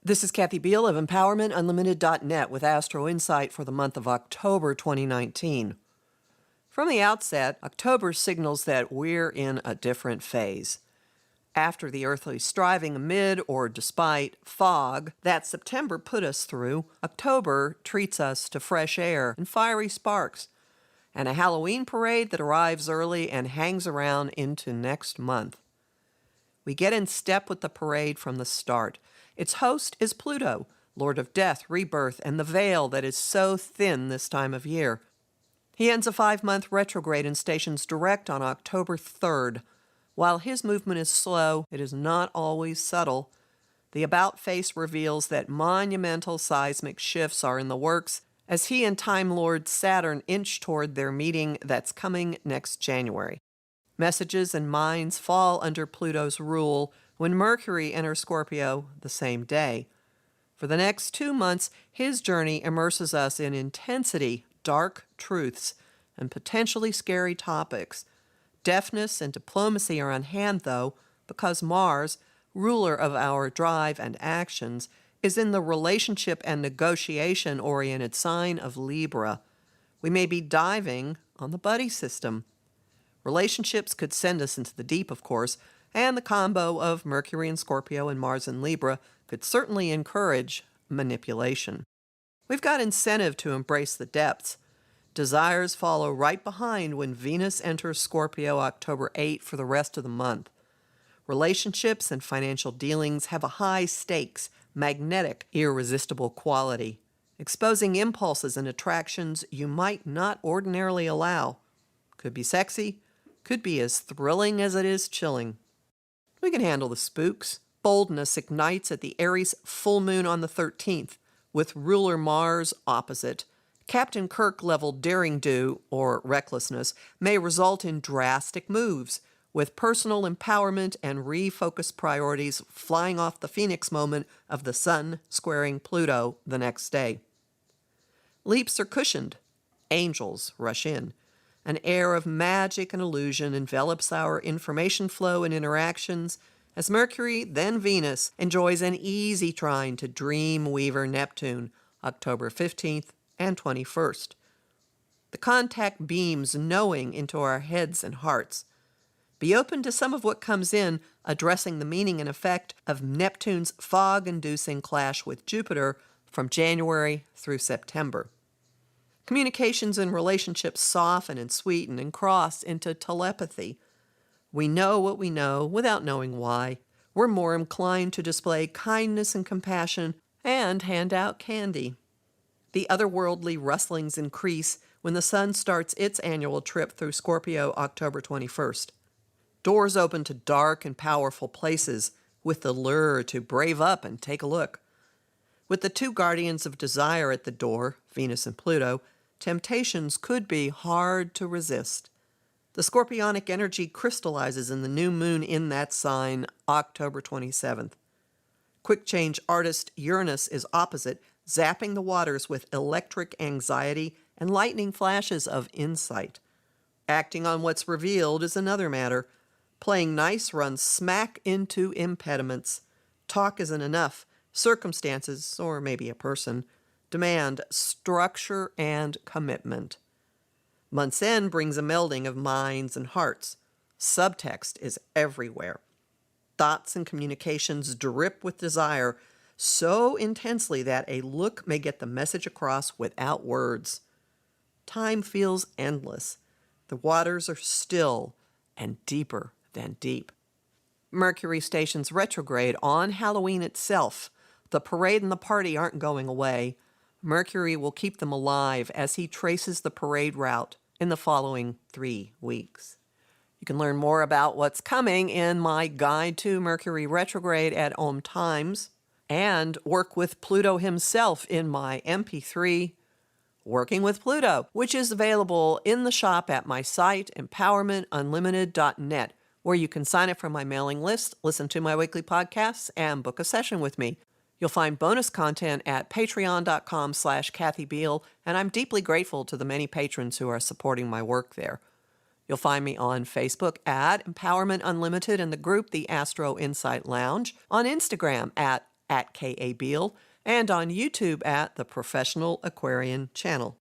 This is Kathy Beal of EmpowermentUnlimited.net with Astro-Insight for the month of October 2019. From the outset, October signals that we're in a different phase. After the earthly striving amid or despite fog that September put us through, October treats us to fresh air and fiery sparks, and a Halloween parade that arrives early and hangs around into next month. We get in step with the parade from the start. Its host is Pluto, Lord of Death, Rebirth, and the veil that is so thin this time of year. He ends a 5-month retrograde and stations direct on October 3rd. While his movement is slow, it is not always subtle. The about-face reveals that monumental seismic shifts are in the works as he and Time Lord Saturn inch toward their meeting that's coming next January. Messages and minds fall under Pluto's rule when Mercury enters Scorpio the same day. For the next 2 months, his journey immerses us in intensity, dark truths, and potentially scary topics. Deftness and diplomacy are on hand, though, because Mars, ruler of our drive and actions, is in the relationship and negotiation-oriented sign of Libra. We may be diving on the buddy system. Relationships could send us into the deep, of course, and the combo of Mercury in Scorpio and Mars in Libra could certainly encourage manipulation. We've got incentive to embrace the depths. Desires follow right behind when Venus enters Scorpio October 8 for the rest of the month. Relationships and financial dealings have a high stakes, magnetic, irresistible quality, exposing impulses and attractions you might not ordinarily allow. Could be sexy, could be as thrilling as it is chilling. We can handle the spooks. Boldness ignites at the Aries full moon on the 13th, with ruler Mars opposite. Captain Kirk-level daring-do, or recklessness, may result in drastic moves, with personal empowerment and refocused priorities flying off the Phoenix moment of the Sun squaring Pluto the next day. Leaps are cushioned. Angels rush in. An air of magic and illusion envelops our information flow and interactions as Mercury, then Venus, enjoys an easy trine to Dream Weaver Neptune, October 15th and 21st. The contact beams knowing into our heads and hearts. Be open to some of what comes in, addressing the meaning and effect of Neptune's fog-inducing clash with Jupiter from January through September. Communications and relationships soften and sweeten and cross into telepathy. We know what we know without knowing why. We're more inclined to display kindness and compassion and hand out candy. The otherworldly rustlings increase when the Sun starts its annual trip through Scorpio October 21st. Doors open to dark and powerful places with the lure to brave up and take a look. With the two guardians of desire at the door, Venus and Pluto, temptations could be hard to resist. The scorpionic energy crystallizes in the new moon in that sign, October 27th. Quick change artist Uranus is opposite, zapping the waters with electric anxiety and lightning flashes of insight. Acting on what's revealed is another matter. Playing nice runs smack into impediments. Talk isn't enough. Circumstances, or maybe a person, demand structure and commitment. Month's end brings a melding of minds and hearts. Subtext is everywhere. Thoughts and communications drip with desire so intensely that a look may get the message across without words. Time feels endless. The waters are still and deeper than deep. Mercury stations retrograde on Halloween itself. The parade and the party aren't going away. Mercury will keep them alive as he traces the parade route in the following 3 weeks. You can learn more about what's coming in my Guide to Mercury Retrograde at Om Times and work with Pluto himself in my MP3, Working with Pluto, which is available in the shop at my site, EmpowermentUnlimited.net, where you can sign up for my mailing list, listen to my weekly podcasts, and book a session with me. You'll find bonus content at patreon.com/Kathy Beal, and I'm deeply grateful to the many patrons who are supporting my work there. You'll find me on Facebook at Empowerment Unlimited and the group The Astro-Insight Lounge, on Instagram at @KABeal, and on YouTube at the Professional Aquarian Channel.